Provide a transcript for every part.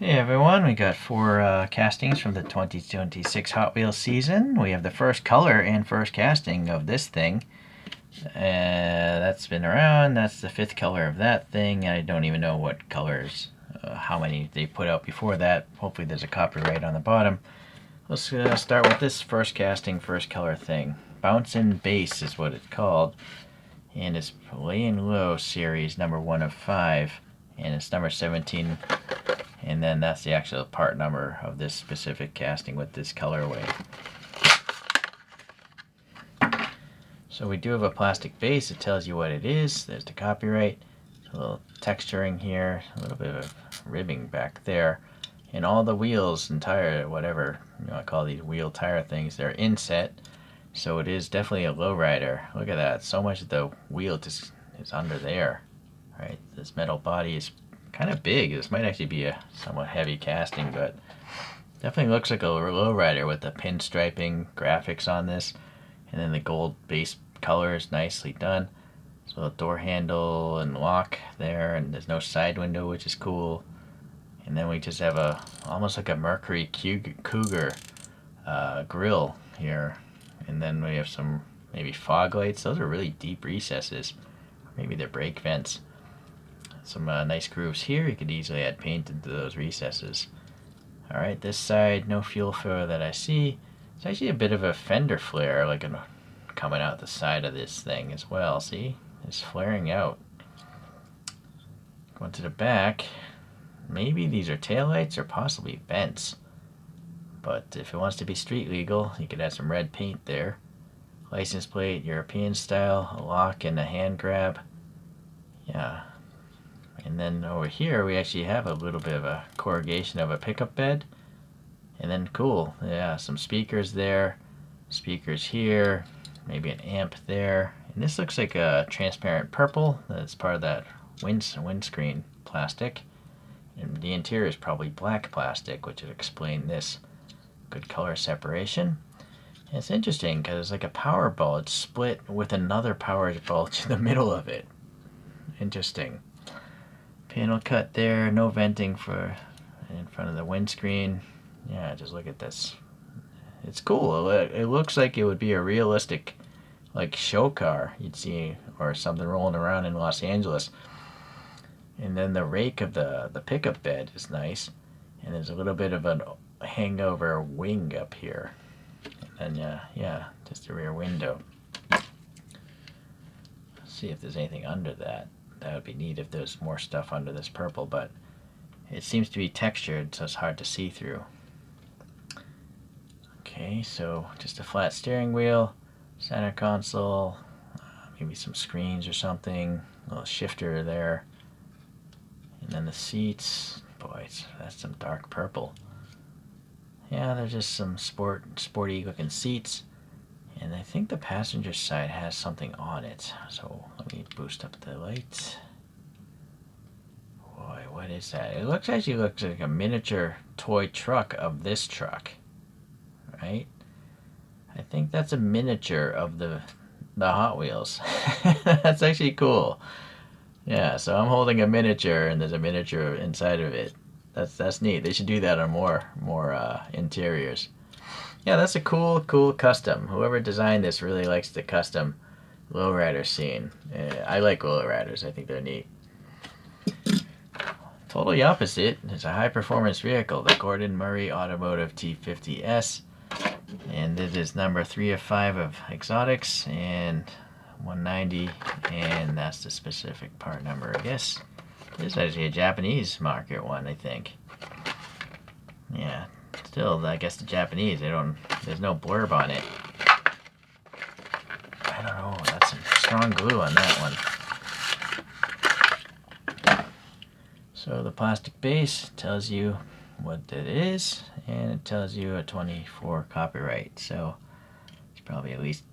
Hey everyone, we got four castings from the 2026 Hot Wheels season. We have the first color and first casting of this thing. That's been around. That's the fifth color of that thing. I don't even know what colors, how many they put out before that. Hopefully there's a copyright on the bottom. Let's start with this first casting, first color thing. Bouncin' Bass is what it's called. And it's Laying Low series, number 1 of 5. And it's number 17. And then that's the actual part number of this specific casting with this colorway. So we do have a plastic base. It tells you what it is. There's the copyright. A little texturing here. A little bit of ribbing back there. And all the wheels and tire, whatever you want to call these wheel tire things, they're inset. So it is definitely a lowrider. Look at that. So much of the wheel just is under there. Right? This metal body is kind of big. This might actually be a somewhat heavy casting, but definitely looks like a lowrider with the pinstriping graphics on this, and then the gold base colors nicely done. So the door handle and lock there, and there's no side window, which is cool. And then we just have a almost like a Mercury Cougar grill here, and then we have some maybe fog lights. Those are really deep recesses. Maybe they're brake vents. Some nice grooves here. You could easily add paint into those recesses. Alright, this side, no fuel filler that I see. It's actually a bit of a fender flare like coming out the side of this thing as well. See? It's flaring out. Going to the back. Maybe these are taillights or possibly vents. But if it wants to be street legal, you could add some red paint there. License plate, European style, a lock and a hand grab. Yeah. And then over here we actually have a little bit of a corrugation of a pickup bed. And then cool, yeah, some speakers there, speakers here, maybe an amp there. And this looks like a transparent purple. That's part of that windscreen plastic. And the interior is probably black plastic, which would explain this good color separation. And it's interesting because it's like a power bulge split with another power bulge in the middle of it. Interesting. Panel cut there, no venting for in front of the windscreen. Yeah, just look at this. It's cool. It looks like it would be a realistic, like, show car you'd see or something rolling around in Los Angeles. And then the rake of the pickup bed is nice. And there's a little bit of a hangover wing up here. And then, yeah, just a rear window. Let's see if there's anything under that. That would be neat if there's more stuff under this purple, but it seems to be textured, so it's hard to see through. Okay, so just a flat steering wheel, center console, maybe some screens or something, a little shifter there. And then the seats, boy, that's some dark purple. Yeah, they're just some sporty looking seats. And I think the passenger side has something on it. So let me boost up the lights. Boy, what is that? It actually looks like a miniature toy truck of this truck. Right? I think that's a miniature of the Hot Wheels. That's actually cool. Yeah, so I'm holding a miniature and there's a miniature inside of it. That's neat. They should do that on more interiors. Yeah, that's a cool custom. Whoever designed this really likes the custom lowrider scene. I like lowriders. I think they're neat. Totally opposite is a high-performance vehicle, the Gordon Murray Automotive T.50s. And it is number 3 of 5 of exotics and 190. And that's the specific part number, I guess. This is actually a Japanese market one, I think. Yeah. Still, I guess the Japanese, there's no blurb on it. I don't know, that's some strong glue on that one. So the plastic base tells you what it is, and it tells you a 24 copyright. So it's probably at least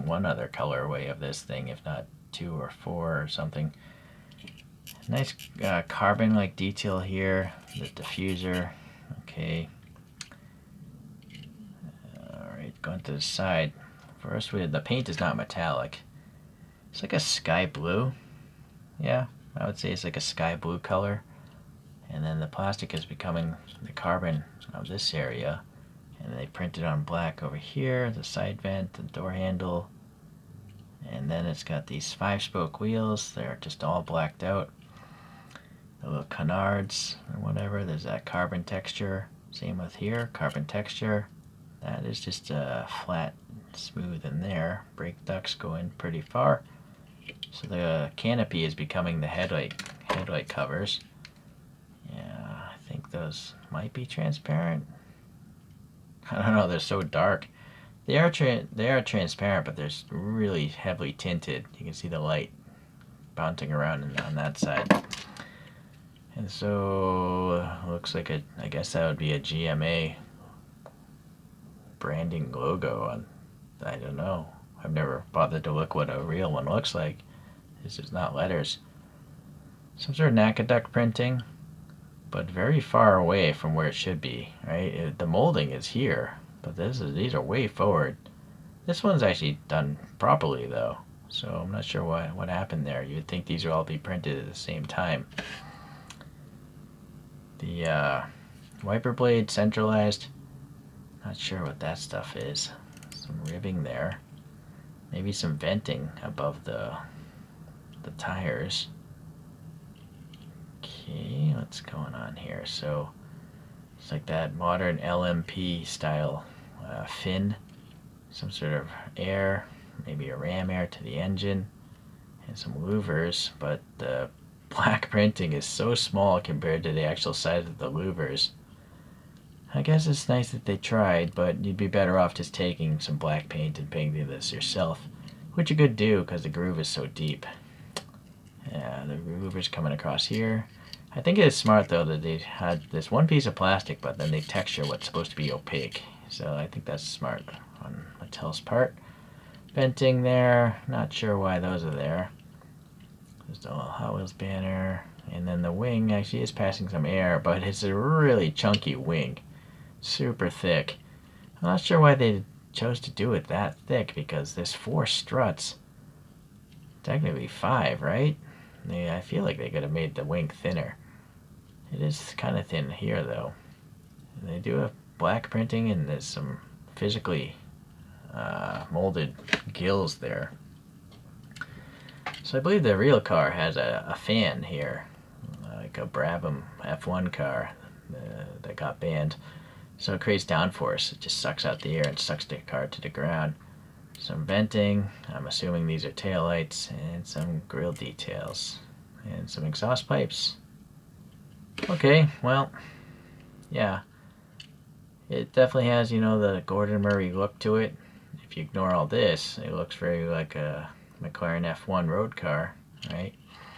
one other colorway of this thing, if not 2 or 4 or something. Nice carbon-like detail here, the diffuser. Okay. Alright, going to the side. First, the paint is not metallic. It's like a sky blue. Yeah, I would say it's like a sky blue color. and then the plastic is becoming the carbon of this area, and they printed on black over here, the side vent, the door handle, and then it's got these 5-spoke wheels. They're just all blacked out. The little canards or whatever, there's that carbon texture. Same with here, carbon texture. That is just flat, smooth in there. Brake ducts go in pretty far. So the canopy is becoming the headlight covers. Yeah, I think those might be transparent. I don't know, they're so dark. They are transparent, but they're really heavily tinted. You can see the light bouncing around on that side. And so, looks like I guess that would be a GMA branding logo on, I don't know. I've never bothered to look what a real one looks like. This is not letters. Some sort of NACADUC printing, but very far away from where it should be, right? The molding is here, but these are way forward. This one's actually done properly though, so I'm not sure what happened there. You'd think these would all be printed at the same time. The wiper blade centralized. Not sure what that stuff is. Some ribbing there. Maybe some venting above the tires. Okay, what's going on here? So it's like that modern LMP style fin. Some sort of air, maybe a ram air to the engine, and some louvers, but the black printing is so small compared to the actual size of the louvers. I guess it's nice that they tried, but you'd be better off just taking some black paint and painting this yourself, which you could do because the groove is so deep. Yeah, the louvers coming across here. I think it is smart though that they had this one piece of plastic, but then they texture what's supposed to be opaque. So I think that's smart on Mattel's part. Venting there, not sure why those are there. There's the Hot Wheels banner, and then the wing actually is passing some air, but it's a really chunky wing. Super thick. I'm not sure why they chose to do it that thick, because there's 4 struts. Technically 5, right? I feel like they could have made the wing thinner. It is kind of thin here though. And they do have black printing, and there's some physically molded gills there. So I believe the real car has a fan here, like a Brabham F1 car that got banned. So it creates downforce. It just sucks out the air and sucks the car to the ground. Some venting. I'm assuming these are taillights, and some grille details. And some exhaust pipes. Okay, well, yeah. It definitely has, the Gordon Murray look to it. If you ignore all this, it looks very like a McLaren F1 road car, right?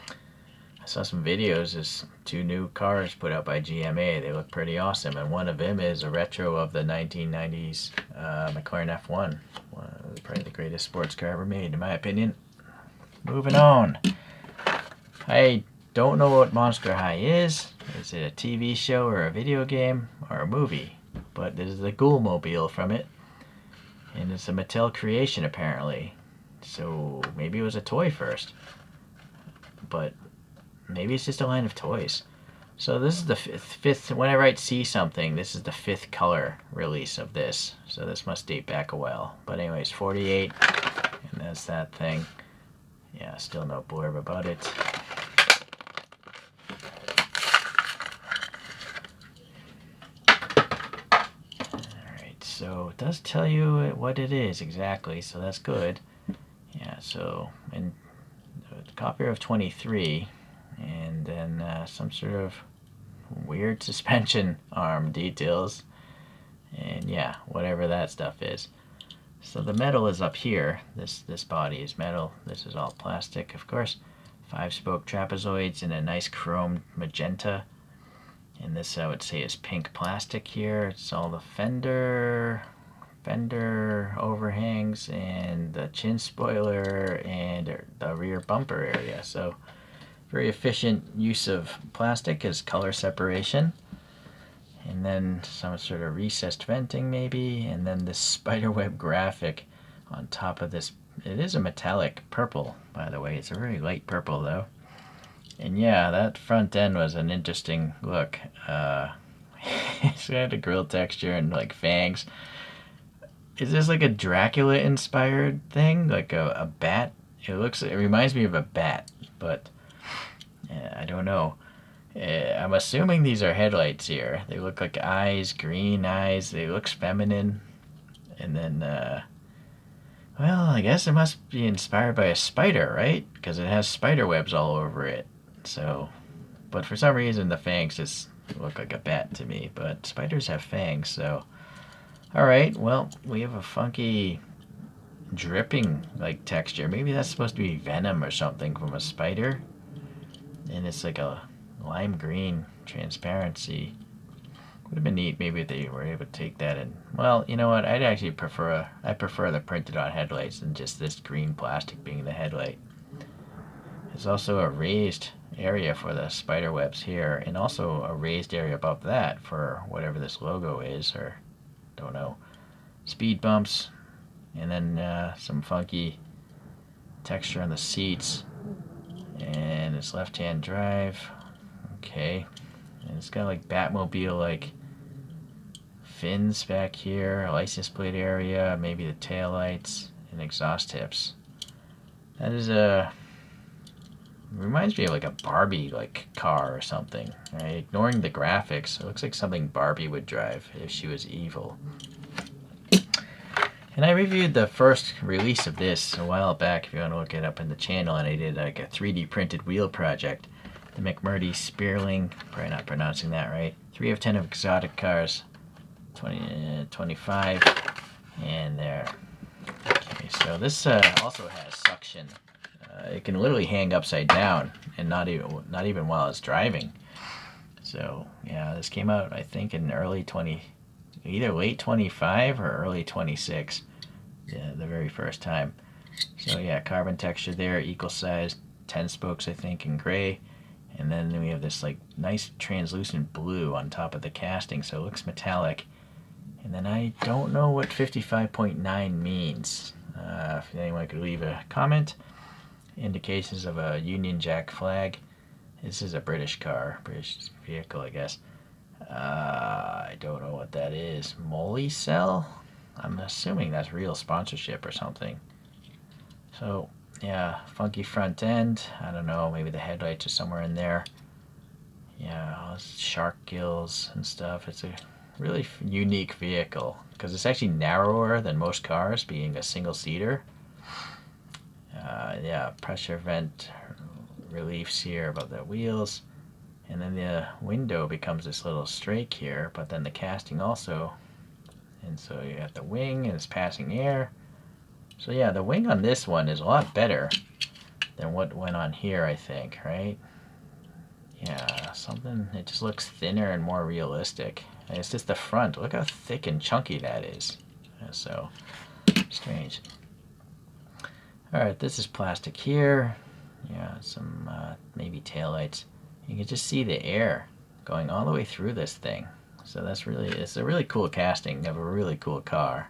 I saw some videos. There's 2 new cars put out by GMA. They look pretty awesome, and one of them is a retro of the 1990s McLaren F1. Probably the greatest sports car ever made, in my opinion. Moving on. I don't know what Monster High is. Is it a TV show or a video game or a movie? But this is the Ghoul mobile from it. And it's a Mattel creation apparently. So maybe it was a toy first. But maybe it's just a line of toys. So this is the fifth, when I write see something, this is the 5th color release of this. So this must date back a while. But anyways, 48, and that's that thing. Yeah, still no blurb about it. Alright, so it does tell you what it is exactly, so that's good. Yeah, so, and a copy of 23, and then some sort of weird suspension arm details, and yeah, whatever that stuff is. So the metal is up here. This body is metal. This is all plastic, of course. 5-spoke trapezoids in a nice chrome magenta. And this I would say is pink plastic here. It's all the fender overhangs and the chin spoiler and the rear bumper area. So very efficient use of plastic as color separation. And then some sort of recessed venting maybe, and then this spiderweb graphic on top of this. It is a metallic purple, by the way. It's a very light purple though. And yeah, that front end was an interesting look. It's got a grill texture and like fangs. Is this like a Dracula inspired thing? Like a bat? It reminds me of a bat, but I don't know. I'm assuming these are headlights here. They look like eyes, green eyes. They look feminine. And then, well, I guess it must be inspired by a spider, right? Because it has spider webs all over it. So, but for some reason the fangs just look like a bat to me. But spiders have fangs, so. Alright, well, we have a funky dripping like texture. Maybe that's supposed to be venom or something from a spider. And it's like a lime green transparency. Would have been neat maybe if they were able to take that and, well, you know what, I'd actually I prefer the printed on headlights than just this green plastic being the headlight. There's also a raised area for the spider webs here, and also a raised area above that for whatever this logo is, or don't know. Speed bumps, and then some funky texture on the seats, and it's left-hand drive. Okay, and it's got like Batmobile like fins back here, a license plate area, maybe the tail lights and exhaust tips. That is reminds me of like a Barbie like car or something, right? Ignoring the graphics, it looks like something Barbie would drive if she was evil. And I reviewed the first release of this a while back, if you want to look it up in the channel, and I did like a 3D printed wheel project. The McMurty Speirling, probably not pronouncing that right. 3 of 10 of exotic cars, 25, and there. Okay, so this also has suction. It can literally hang upside down, and not even while it's driving. So yeah, this came out I think in either late 25 or early 26. Yeah, the very first time. So yeah, carbon texture there, equal size, 10 spokes I think in gray. And then we have this like nice translucent blue on top of the casting, so it looks metallic. And then I don't know what 55.9 means. If anyone could leave a comment. Indications of a Union Jack flag. This is a British car, British vehicle, I guess. I don't know what that is. Molly Cell? I'm assuming that's real sponsorship or something. So, yeah, funky front end. I don't know, maybe the headlights are somewhere in there. Yeah, shark gills and stuff. It's a really unique vehicle because it's actually narrower than most cars, being a single-seater. Yeah, pressure vent reliefs here above the wheels. And then the window becomes this little strake here, but then the casting also. And so you have the wing and it's passing air. So yeah, the wing on this one is a lot better than what went on here, I think, right? Yeah, it just looks thinner and more realistic. And it's just the front. Look how thick and chunky that is. So, strange. Alright, this is plastic here. Yeah, some maybe taillights. You can just see the air going all the way through this thing. So it's a really cool casting of a really cool car.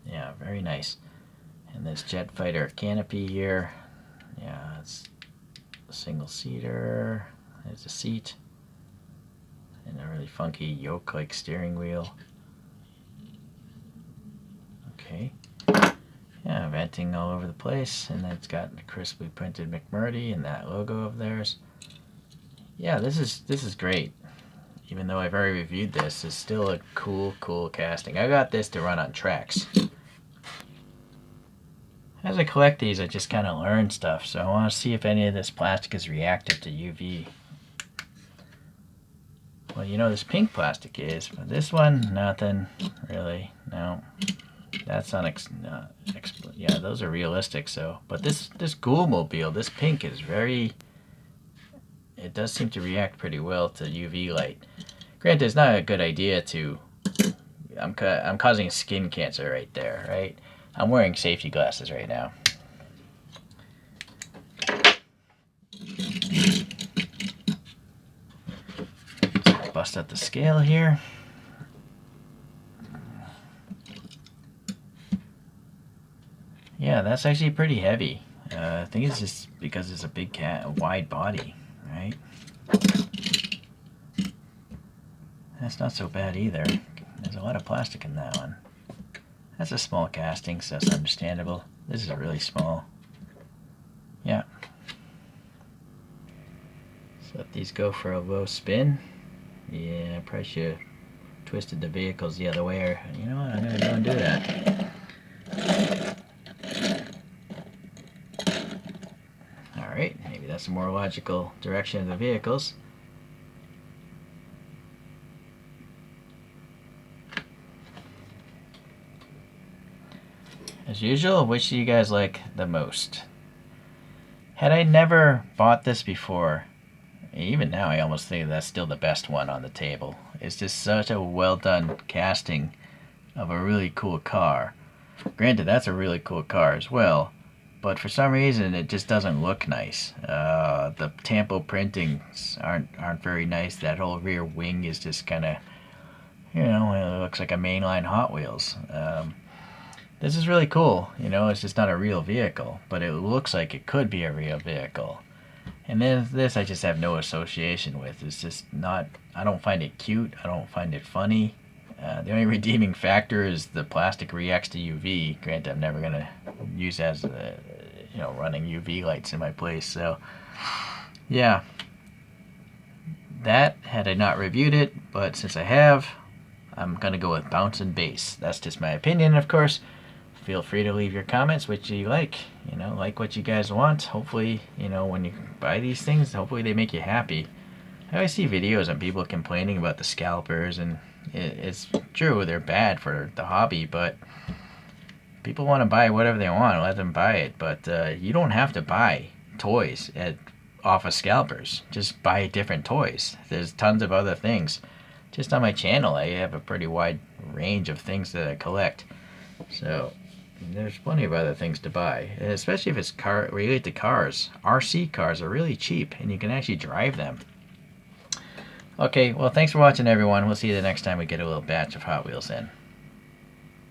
Yeah, very nice. And this jet fighter canopy here. Yeah, it's a single seater. There's a seat. And a really funky yoke-like steering wheel. Okay. Yeah, venting all over the place, and it's got a crisply printed McMurty and that logo of theirs. Yeah, this is great. Even though I've already reviewed this, it's still a cool casting. I got this to run on tracks. As I collect these, I just kind of learn stuff, so I want to see if any of this plastic is reactive to UV. Well, you know this pink plastic is, but this one, nothing really. No. That's yeah, those are realistic. So, but this Ghoul mobile, this pink is it does seem to react pretty well to UV light. Granted, it's not a good idea to. I'm causing skin cancer right there, right? I'm wearing safety glasses right now. Let's bust out the scale here. Yeah, that's actually pretty heavy. I think it's just because it's a big wide body, right? That's not so bad either. There's a lot of plastic in that one. That's a small casting, so that's understandable. This is a really small. Yeah. So let these go for a low spin. Yeah, I probably should have twisted the vehicles the other way, or you know what, I'm going to go and do that. Alright, maybe that's a more logical direction of the vehicles. As usual, which do you guys like the most? Had I never bought this before, even now I almost think that's still the best one on the table. It's just such a well done casting of a really cool car. Granted, that's a really cool car as well, but for some reason it just doesn't look nice. The tampo printings aren't very nice. That whole rear wing is just kind of, you know, it looks like a mainline Hot Wheels. This is really cool. You know, it's just not a real vehicle, but it looks like it could be a real vehicle. And then this I just have no association with. It's just not, I don't find it cute. I don't find it funny. The only redeeming factor is the plastic reacts to UV. Granted, I'm never going to use as, running UV lights in my place. So, yeah. That, had I not reviewed it, but since I have, I'm going to go with Bounce and Bass. That's just my opinion, of course. Feel free to leave your comments, which you like. You know, like what you guys want. Hopefully, you know, when you buy these things, hopefully they make you happy. I always see videos of people complaining about the scalpers, and it's true, they're bad for the hobby, but people want to buy whatever they want, let them buy it. But you don't have to buy toys off of scalpers. Just buy different toys. There's tons of other things. Just on my channel, I have a pretty wide range of things that I collect. So there's plenty of other things to buy, especially if it's related to cars. RC cars are really cheap, and you can actually drive them. Okay, well, thanks for watching, everyone. We'll see you the next time we get a little batch of Hot Wheels in.